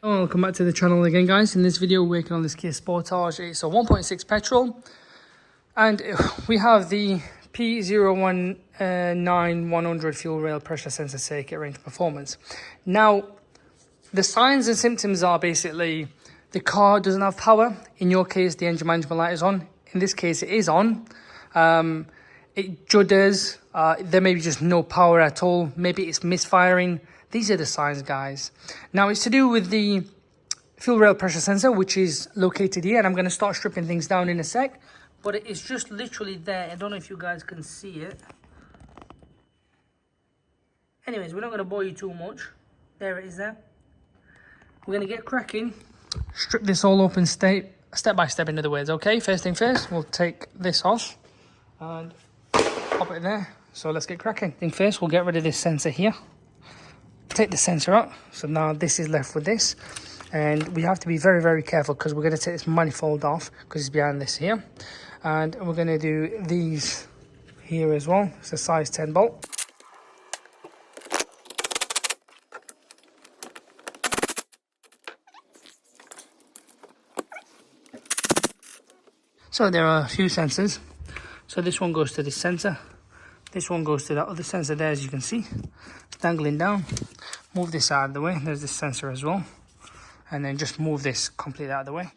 Welcome back to the channel again, guys. In this video, we're working on this Kia Sportage. It's a 1.6 petrol, and we have the P019100 fuel rail pressure sensor circuit range performance. Now, the signs and symptoms are basically the car doesn't have power. In your case, the engine management light is on. In this case, it is on. It judders. There may be just no power at all. Maybe it's misfiring. These are the signs, guys. Now, it's to do with the fuel rail pressure sensor, which is located here. And I'm going to start stripping things down in a sec. But it's just literally there. I don't know if you guys can see it. Anyways, we're not going to bore you too much. There it is there. We're going to get cracking. Strip this all open step by step, in other words, okay? First thing first, we'll take this off and pop it there. So let's get cracking. Thing first, we'll get rid of this sensor here. Take the sensor out. So now this is left with this. And we have to be very, very careful because we're going to take this manifold off because it's behind this here. And we're going to do these here as well. It's a size 10 bolt. So there are a few sensors. So this one goes to this sensor. This one goes to that other sensor there, as you can see. It's dangling down. Move this out of the way. There's this sensor as well. And then just move this completely out of the way.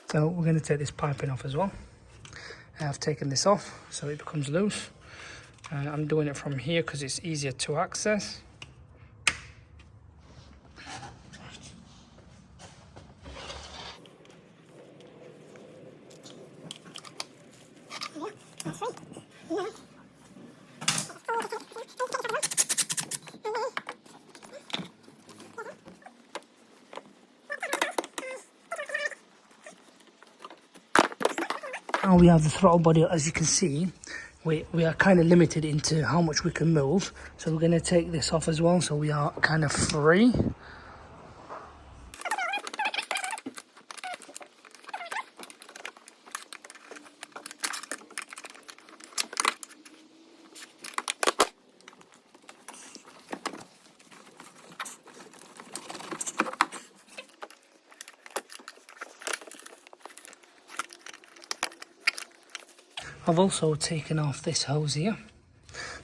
So we're going to take this piping off as well. I've taken this off so it becomes loose. I'm doing it from here because it's easier to access. Now we have the throttle body. As you can see, we are kind of limited into how much we can move, so we're going to take this off as well, so we are kind of free. I've also taken off this hose here,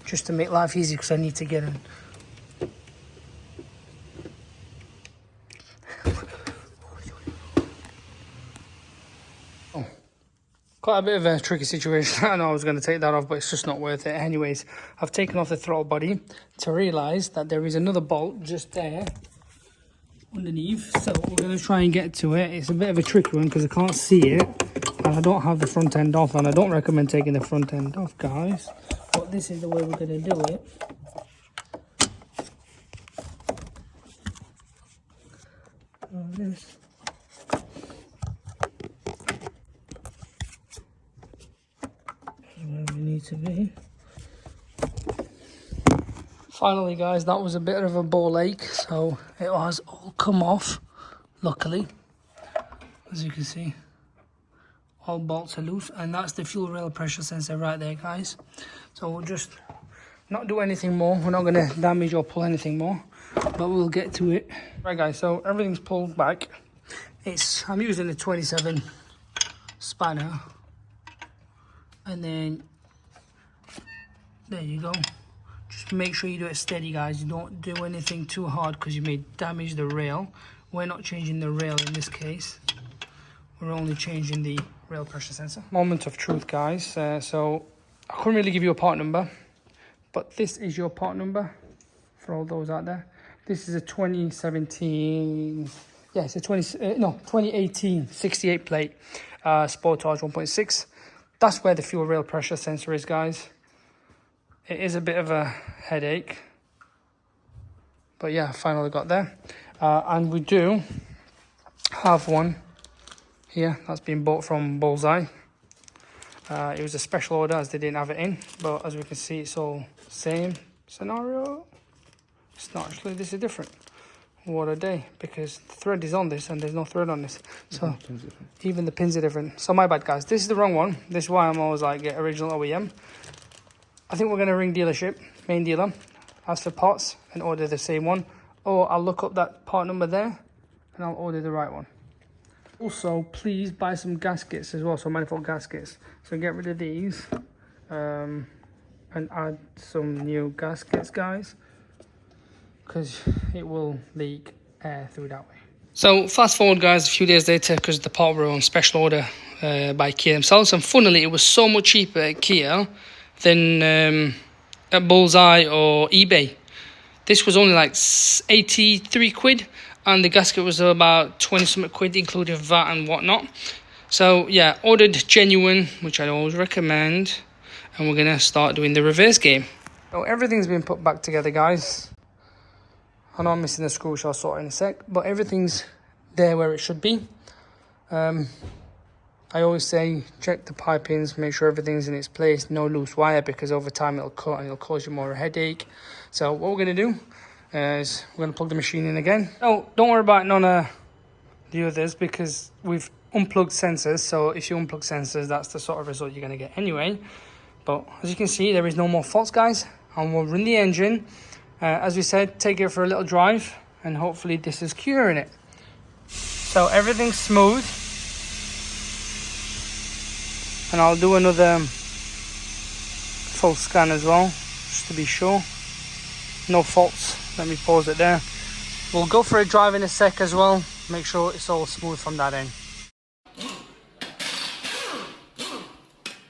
just to make life easy because I need to get in. Oh, quite a bit of a tricky situation. I know I was going to take that off, but it's just not worth it. Anyways, I've taken off the throttle body to realise that there is another bolt just there underneath. So we're going to try and get to it. It's a bit of a tricky one because I can't see it. And I don't have the front end off, and I don't recommend taking the front end off, guys. But this is the way we're going to do it. This. Where we need to be. Finally, guys, that was a bit of a ball ache, so it has all come off, luckily, as you can see. All bolts are loose, and that's the fuel rail pressure sensor right there, guys. So we'll just not do anything more. We're not going to damage or pull anything more, but we'll get to it. Right, guys, so everything's pulled back. I'm using the 27 spanner, and then there you go. Just make sure you do it steady, guys. You don't do anything too hard because you may damage the rail. We're not changing the rail in this case. We're only changing the rail pressure sensor. Moment of truth, guys. So I couldn't really give you a part number, but this is your part number for all those out there. This is a 2017, yeah, it's a 2018 68 plate. Sportage 1.6. That's where the fuel rail pressure sensor is, guys. It is a bit of a headache, but yeah, finally got there. And we do have one here that's been bought from Bullseye. It was a special order as they didn't have it in, but as we can see, it's all same scenario. It's not actually, this is different. What a day, because the thread is on this and there's no thread on this, so even the pins are different. So my bad, guys, this is the wrong one. This is why I'm always like, get original OEM. I think we're going to ring dealership, main dealer, ask for parts and order the same one, or I'll look up that part number there and I'll order the right one. Also, please buy some gaskets as well, so manifold gaskets. So get rid of these and add some new gaskets, guys, because it will leak air through that way. So fast forward, guys, a few days later, because the part were on special order by Kia themselves, and funnily it was so much cheaper at Kia than at Bullseye or eBay. This was only like 83 quid, and the gasket was about 20 something quid, including VAT and whatnot. So yeah, ordered genuine, which I always recommend, and we're gonna start doing the reverse game. So everything's been put back together, guys. I know I'm missing the screw, which I'll sort in a sec, but everything's there where it should be. I always say check the pipings, make sure everything's in its place, no loose wire, because over time it'll cut and it'll cause you more a headache. So what we're going to do is we're going to plug the machine in again. Oh, don't worry about none of the others, because we've unplugged sensors. So if you unplug sensors, that's the sort of result you're going to get anyway. But as you can see, there is no more faults, guys, and we'll run the engine. As we said, take it for a little drive, and hopefully this is curing it. So everything's smooth. And I'll do another full scan as well, just to be sure. No faults. Let me pause it there. We'll go for a drive in a sec as well. Make sure it's all smooth from that end.